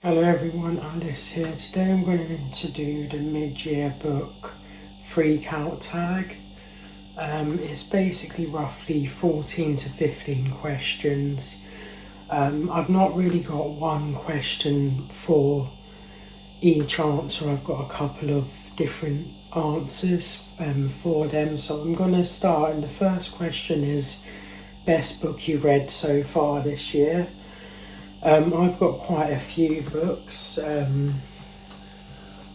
Hello everyone, Alice here. Today I'm going to do the mid-year book freak out tag. It's basically roughly 14 to 15 questions. I've not really got one question for each answer. I've got a couple of different answers for them. So I'm going to start, and the first question is best book you've read so far this year. I've got quite a few books.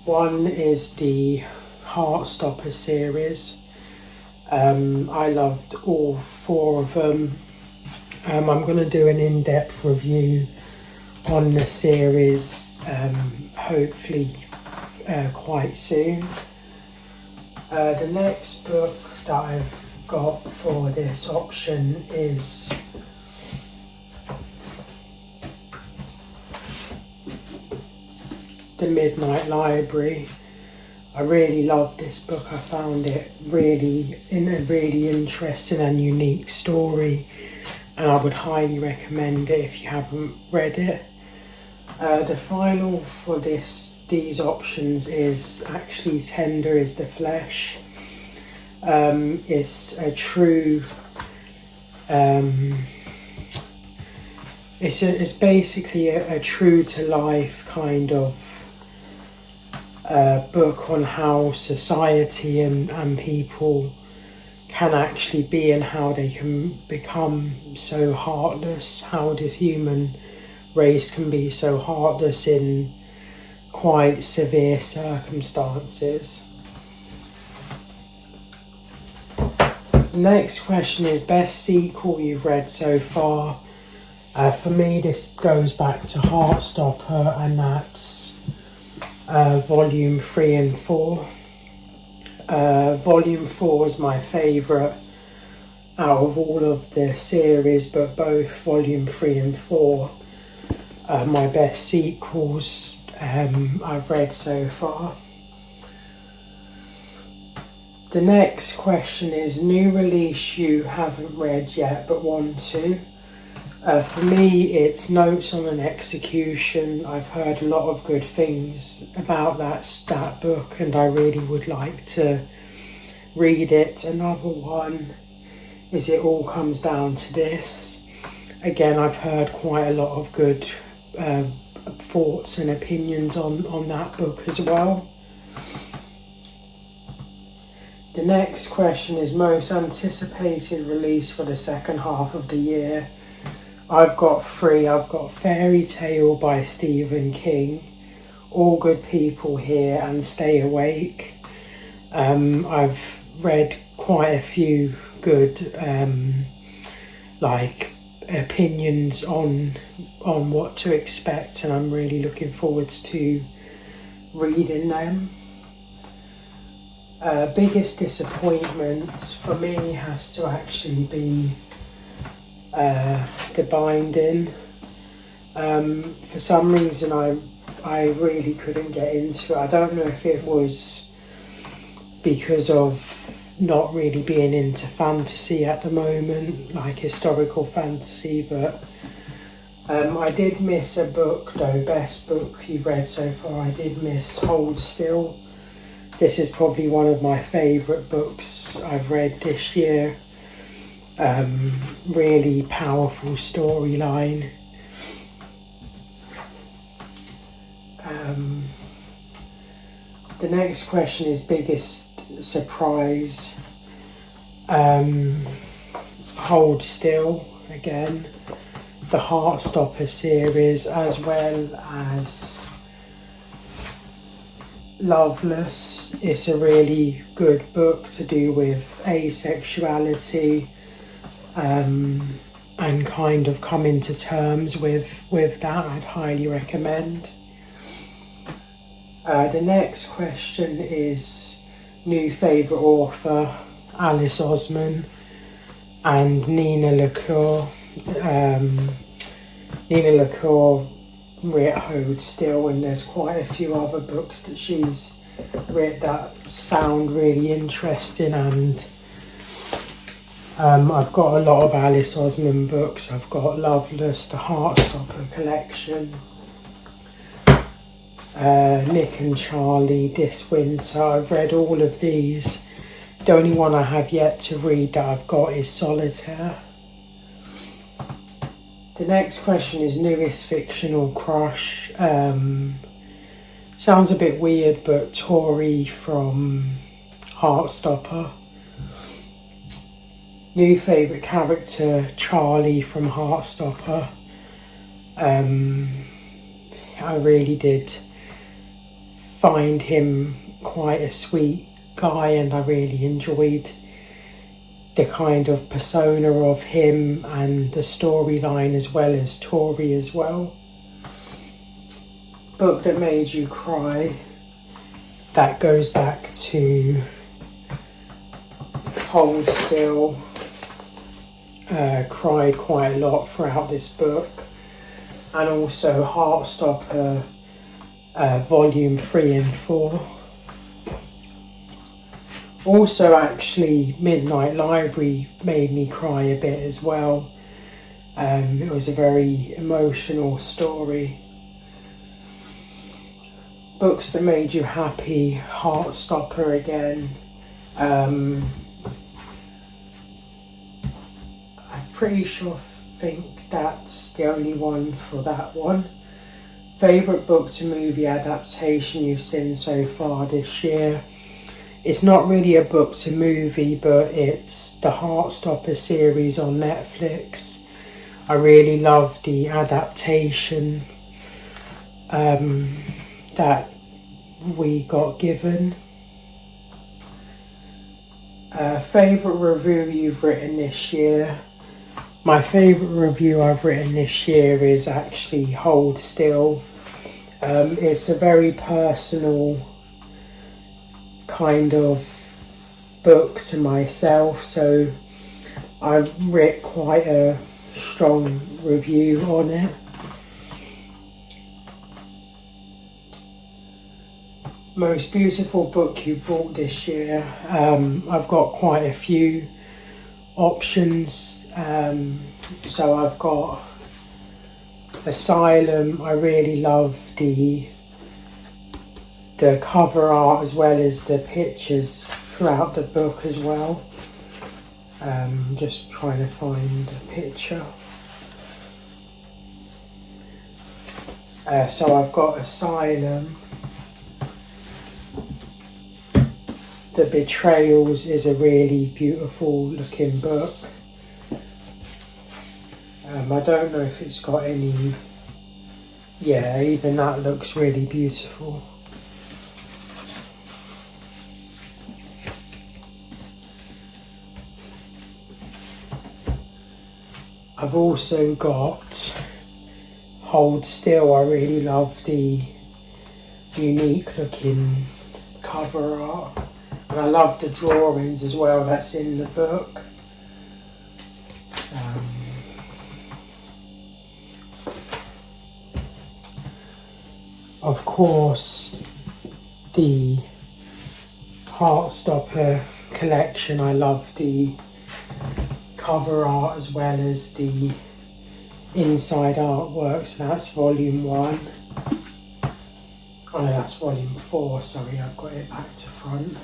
One is the Heartstopper series. I loved all four of them. I'm going to do an in-depth review on the series, hopefully quite soon. The next book that I've got for this option is The Midnight Library. I really loved this book. I found it really interesting and unique story, and I would highly recommend it if you haven't read it. The final for these options is actually Tender is the Flesh. It's a true it's basically a true to life kind of book on how society and people can actually be and how they can become so heartless, how the human race can be so heartless in quite severe circumstances. The next question is best sequel you've read so far. For me, this goes back to Heartstopper, and that's Volume 3 and 4. Volume 4 is my favourite out of all of the series, but both Volume 3 and 4 are my best sequels I've read so far. The next question is new release you haven't read yet but want to. For me, it's Notes on an Execution. I've heard a lot of good things about that book, and I really would like to read it. Another one is It All Comes Down to This. Again, I've heard quite a lot of good thoughts and opinions on that book as well. The next question is most anticipated release for the second half of the year. I've got 3. I've got Fairy Tale by Stephen King, All Good People Here, and Stay Awake. I've read quite a few good opinions on what to expect, and I'm really looking forward to reading them. Biggest disappointment for me has to actually be The Binding. For some reason I really couldn't get into it. I don't know if it was because of not really being into fantasy at the moment, like historical fantasy, but I did miss a book though. Best book you've read so far, I did miss Hold Still. This is probably one of my favourite books I've read this year. Really powerful storyline. The next question is biggest surprise. Hold Still again. The Heartstopper series, as well as Loveless. It's a really good book to do with asexuality, and kind of coming to terms with that. I'd highly recommend. The next question is new favourite author, Alice Osman and Nina LaCour. Nina LaCour writ Hold Still, and there's quite a few other books that she's writ that sound really interesting, and I've got a lot of Alice Osman books. I've got Loveless, the Heartstopper collection, Nick and Charlie this winter. I've read all of these. The only one I have yet to read that I've got is Solitaire. The next question is newest fictional crush. Sounds a bit weird, but Tori from Heartstopper. New favourite character, Charlie from Heartstopper. I really did find him quite a sweet guy, and I really enjoyed the kind of persona of him and the storyline, as well as Tori as well. Book that made you cry. That goes back to Hold Still. Cried quite a lot throughout this book. And also Heartstopper Volume 3 and 4. Also, actually, Midnight Library made me cry a bit as well. It was a very emotional story. Books that made you happy, Heartstopper again. I'm pretty sure, think that's the only one for that one. Favourite book to movie adaptation you've seen so far this year? It's not really a book to movie, but it's the Heartstopper series on Netflix. I really love the adaptation that we got given. Favourite review you've written this year? My favourite review I've written this year is actually Hold Still. It's a very personal kind of book to myself, so I've written quite a strong review on it. Most beautiful book you bought this year? I've got quite a few options. So I've got Asylum. I really love the cover art as well as the pictures throughout the book as well. Just trying to find a picture. So I've got Asylum. The Betrayals is a really beautiful looking book. I don't know if it's got any... Yeah, even that looks really beautiful. I've also got Hold Still. I really love the unique looking cover art. And I love the drawings as well that's in the book. Of course, the Heartstopper collection, I love the cover art as well as the inside artwork. So that's volume 1. Oh no, that's volume 4, sorry, I've got it back to front.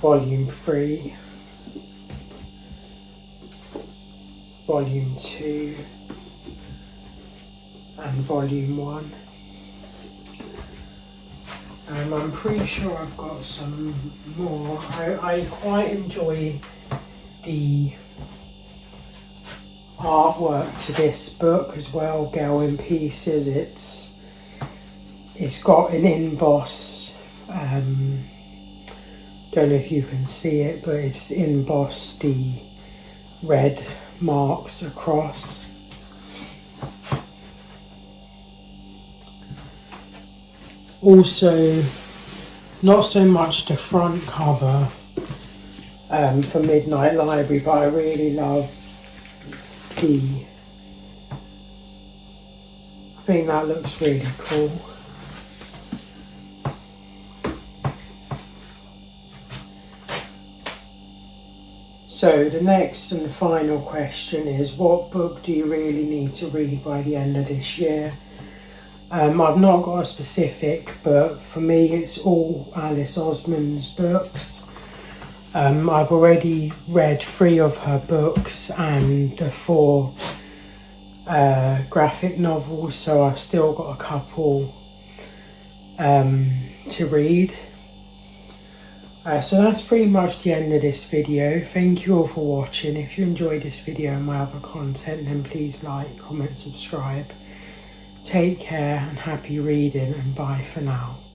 Volume 3. Volume 2. And volume 1. I'm pretty sure I've got some more. I quite enjoy the artwork to this book as well, Girl in Pieces. It's got an emboss, don't know if you can see it, but it's embossed the red marks across. Also, not so much the front cover for Midnight Library, but I really love I think that looks really cool. So the next and the final question is, what book do you really need to read by the end of this year? I've not got a specific, but for me it's all Alice Osman's books. I've already read 3 of her books and the 4 graphic novels, so I've still got a couple to read. So that's pretty much the end of this video. Thank you all for watching. If you enjoyed this video and my other content, then please like, comment, subscribe. Take care and happy reading, and bye for now.